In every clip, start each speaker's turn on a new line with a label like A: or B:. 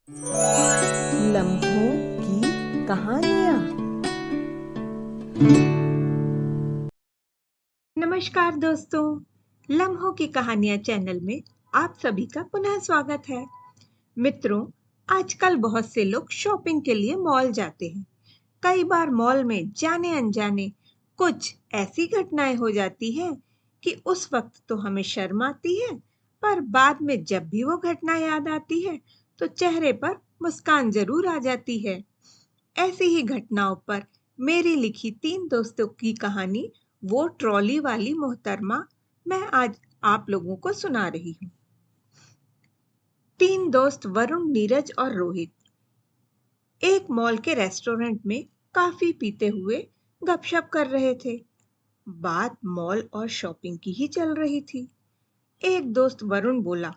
A: लम्हों की कहानियाँ।
B: नमस्कार दोस्तों, लम्हों की कहानियां चैनल में आप सभी का पुनः स्वागत है। मित्रों, आजकल बहुत से लोग शॉपिंग के लिए मॉल जाते हैं। कई बार मॉल में जाने अनजाने कुछ ऐसी घटनाएं हो जाती हैं कि उस वक्त तो हमें शर्म आती है, पर बाद में जब भी वो घटना याद आती है तो चेहरे पर मुस्कान जरूर आ जाती है। ऐसी ही घटनाओं पर मेरी लिखी 3 दोस्तों की कहानी वो ट्रॉली वाली मोहतरमा मैं आज आप लोगों को सुना रही हूँ। 3 दोस्त वरुण, नीरज और रोहित एक मॉल के रेस्टोरेंट में काफी पीते हुए गपशप कर रहे थे। बात मॉल और शॉपिंग की ही चल रही थी। एक दोस्त वरुण बोला,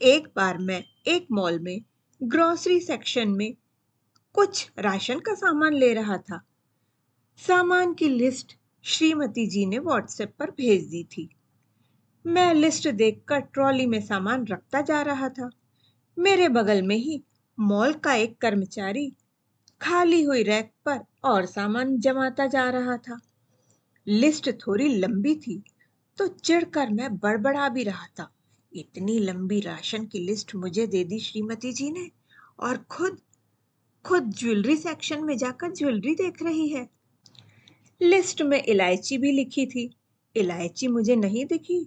B: एक बार मैं एक मॉल में ग्रोसरी सेक्शन में कुछ राशन का सामान ले रहा था। सामान की लिस्ट श्रीमती जी ने व्हाट्सएप पर भेज दी थी। मैं लिस्ट देखकर ट्रॉली में सामान रखता जा रहा था। मेरे बगल में ही मॉल का एक कर्मचारी खाली हुई रैक पर और सामान जमाता जा रहा था। लिस्ट थोड़ी लंबी थी तो चिढ़कर मैं बड़बड़ा भी रहा था। इतनी लंबी राशन की लिस्ट मुझे दे दी श्रीमती जी ने और खुद खुद ज्वेलरी सेक्शन में जाकर ज्वेलरी देख रही है। लिस्ट में इलायची भी लिखी थी। इलायची मुझे नहीं दिखी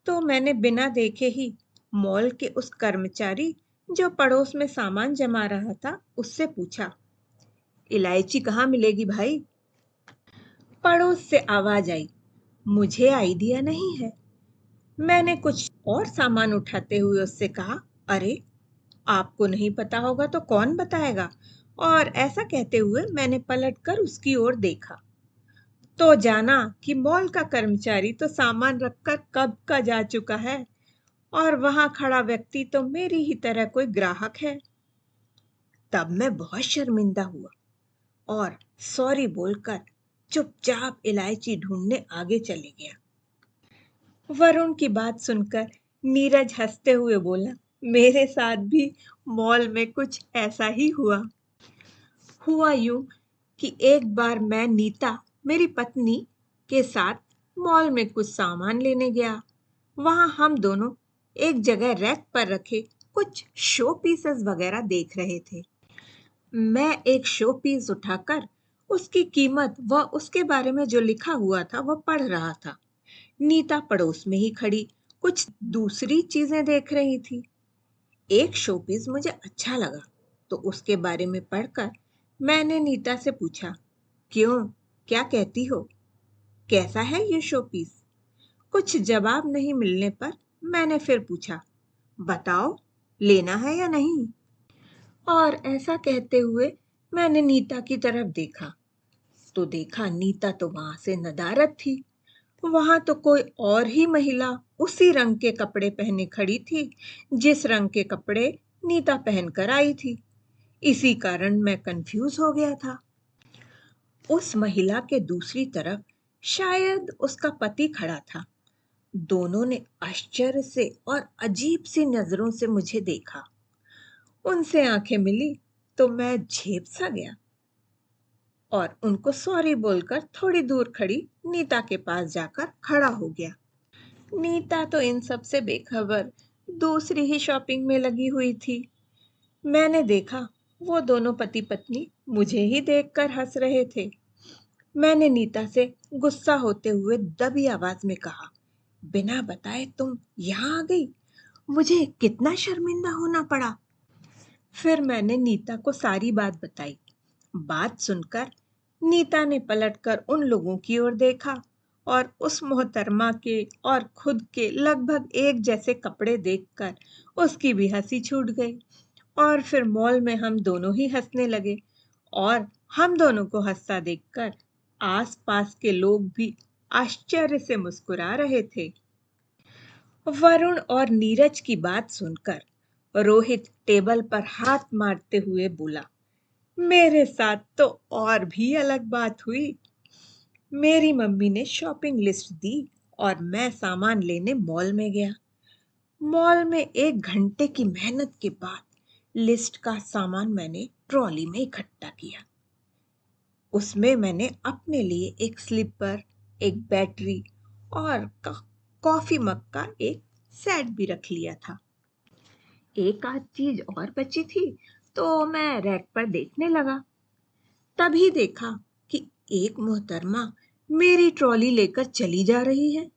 B: तो मैंने बिना देखे ही मॉल के उस कर्मचारी जो पड़ोस में सामान जमा रहा था उससे पूछा, इलायची कहाँ मिलेगी भाई? पड़ोस से आवाज आई, मुझे आइडिया नहीं है। मैंने कुछ और सामान उठाते हुए उससे कहा, अरे आपको नहीं पता होगा तो कौन बताएगा? और ऐसा कहते हुए मैंने पलटकर उसकी ओर देखा तो जाना कि मॉल का कर्मचारी तो सामान रखकर कब का जा चुका है और वहां खड़ा व्यक्ति तो मेरी ही तरह कोई ग्राहक है। तब मैं बहुत शर्मिंदा हुआ और सॉरी बोलकर चुपचाप इलायची ढूंढने आगे चले गया। वरुण की बात सुनकर नीरज हंसते हुए बोला, मेरे साथ भी मॉल में कुछ ऐसा ही हुआ यूं कि एक बार मैं नीता, मेरी पत्नी के साथ मॉल में कुछ सामान लेने गया। वहां हम दोनों एक जगह रैक पर रखे कुछ शो पीसेस वगैरह देख रहे थे। मैं एक शो पीस उठाकर उसकी कीमत व उसके बारे में जो लिखा हुआ था वह पढ़ रहा था। नीता पड़ोस में ही खड़ी कुछ दूसरी चीजें देख रही थी। एक शो पीस मुझे अच्छा लगा तो उसके बारे में पढ़कर मैंने नीता से पूछा, क्यों, क्या कहती हो, कैसा है ये शो पीस? कुछ जवाब नहीं मिलने पर मैंने फिर पूछा, बताओ, लेना है या नहीं? और ऐसा कहते हुए मैंने नीता की तरफ देखा तो देखा नीता तो वहां से नदारद थी। वहां तो कोई और ही महिला उसी रंग के कपड़े पहने खड़ी थी जिस रंग के कपड़े नीता पहनकर आई थी। इसी कारण मैं कंफ्यूज हो गया था। उस महिला के दूसरी तरफ शायद उसका पति खड़ा था। दोनों ने आश्चर्य से और अजीब सी नजरों से मुझे देखा। उनसे आंखें मिली तो मैं झेप सा गया और उनको सॉरी बोलकर थोड़ी दूर खड़ी नीता के पास जाकर खड़ा हो गया। नीता तो इन सब से बेखबर दूसरी ही शॉपिंग में लगी हुई थी। मैंने देखा वो दोनों पति पत्नी मुझे ही देखकर हंस रहे थे। मैंने नीता से गुस्सा होते हुए दबी आवाज में कहा, बिना बताए तुम यहाँ आ गई, मुझे कितना शर्मिंदा होना पड़ा। फिर मैंने नीता को सारी बात बताई। बात सुनकर नीता ने पलटकर उन लोगों की ओर देखा और उस मोहतरमा के और खुद के लगभग एक जैसे कपड़े देखकर उसकी भी हंसी छूट गई। और फिर मॉल में हम दोनों ही हंसने लगे और हम दोनों को हंसता देखकर आसपास के लोग भी आश्चर्य से मुस्कुरा रहे थे। वरुण और नीरज की बात सुनकर रोहित टेबल पर हाथ मारते हुए बोला, मेरे साथ तो और भी अलग बात हुई। मेरी मम्मी ने शॉपिंग लिस्ट दी और मैं सामान लेने मॉल में गया। मॉल में 1 घंटे की मेहनत के बाद लिस्ट का सामान मैंने ट्रॉली में इकट्ठा किया। उसमें मैंने अपने लिए एक स्लीपर, एक बैटरी और कॉफी मग का एक सेट भी रख लिया था। एक आध चीज और बची थी तो मैं रैक पर देखने लगा। तभी देखा कि एक मोहतरमा मेरी ट्रॉली लेकर चली जा रही है,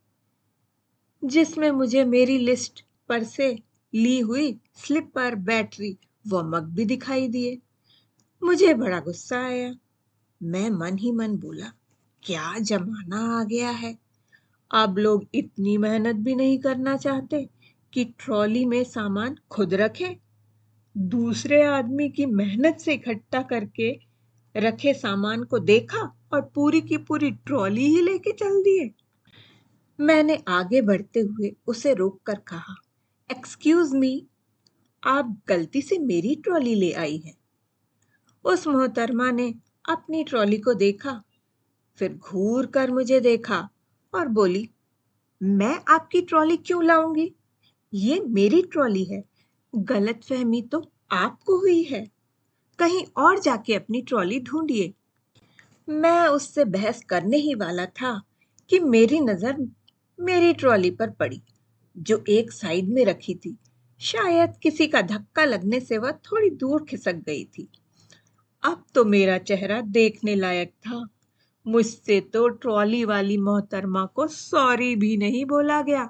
B: जिसमें मुझे मेरी लिस्ट पर से ली हुई स्लीपर, बैटरी व मग भी दिखाई दिए। मुझे बड़ा गुस्सा आया। मैं मन ही मन बोला, क्या जमाना आ गया है। अब लोग इतनी मेहनत भी नहीं करना चाहते कि ट्रॉली में सामान खुद रखें। दूसरे आदमी की मेहनत से इकट्ठा करके रखे सामान को देखा और पूरी की पूरी ट्रॉली ही लेके चल दिए। मैंने आगे बढ़ते हुए उसे रोककर कहा, एक्सक्यूज मी, आप गलती से मेरी ट्रॉली ले आई हैं। उस मोहतरमा ने अपनी ट्रॉली को देखा, फिर घूर कर मुझे देखा और बोली, मैं आपकी ट्रॉली क्यों लाऊंगी? ये मेरी ट्रॉली है। गलतफहमी तो आपको हुई है। कहीं और जाके अपनी ट्रॉली ढूंढिए। मैं उससे बहस करने ही वाला था कि मेरी नजर मेरी ट्रॉली पर पड़ी, जो एक साइड में रखी थी। शायद किसी का धक्का लगने से वह थोड़ी दूर खिसक गई थी। अब तो मेरा चेहरा देखने लायक था। मुझसे तो ट्रॉली वाली मोहतरमा को सॉरी भी नहीं बोला गया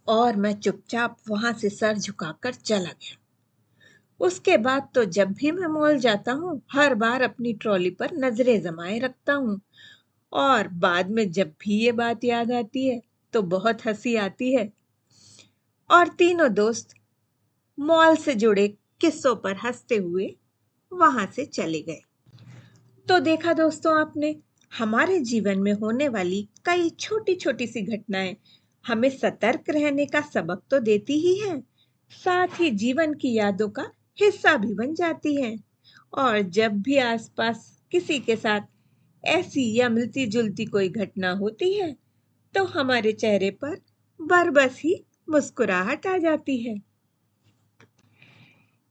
B: और मैं चुपचाप वहां से सर झुकाकर चला गया। उसके बाद तो जब भी मैं मॉल जाता हूँ, हर बार अपनी ट्रॉली पर नजरें जमाए रखता हूँ और बाद में जब भी ये बात याद आती है तो बहुत हंसी आती है। और तीनों दोस्त मॉल से जुड़े किस्सों पर हंसते हुए वहां से चले गए। तो देखा दोस्तों आपने, हमारे जीवन में होने वाली कई छोटी छोटी सी घटनाएं हमें सतर्क रहने का सबक तो देती ही हैं, साथ ही जीवन की यादों का हिस्सा भी बन जाती हैं। और जब भी आसपास किसी के साथ ऐसी या मिलती जुलती कोई घटना होती है तो हमारे चेहरे पर बरबस ही मुस्कुराहट आ जाती है।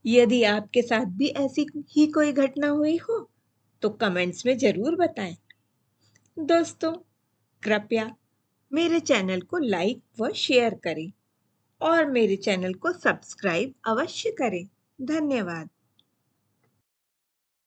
B: यदि आपके साथ भी ऐसी ही कोई घटना हुई हो तो कमेंट्स में जरूर बताएं। दोस्तों, कृपया मेरे चैनल को लाइक व शेयर करें और मेरे चैनल को सब्सक्राइब अवश्य करें। धन्यवाद।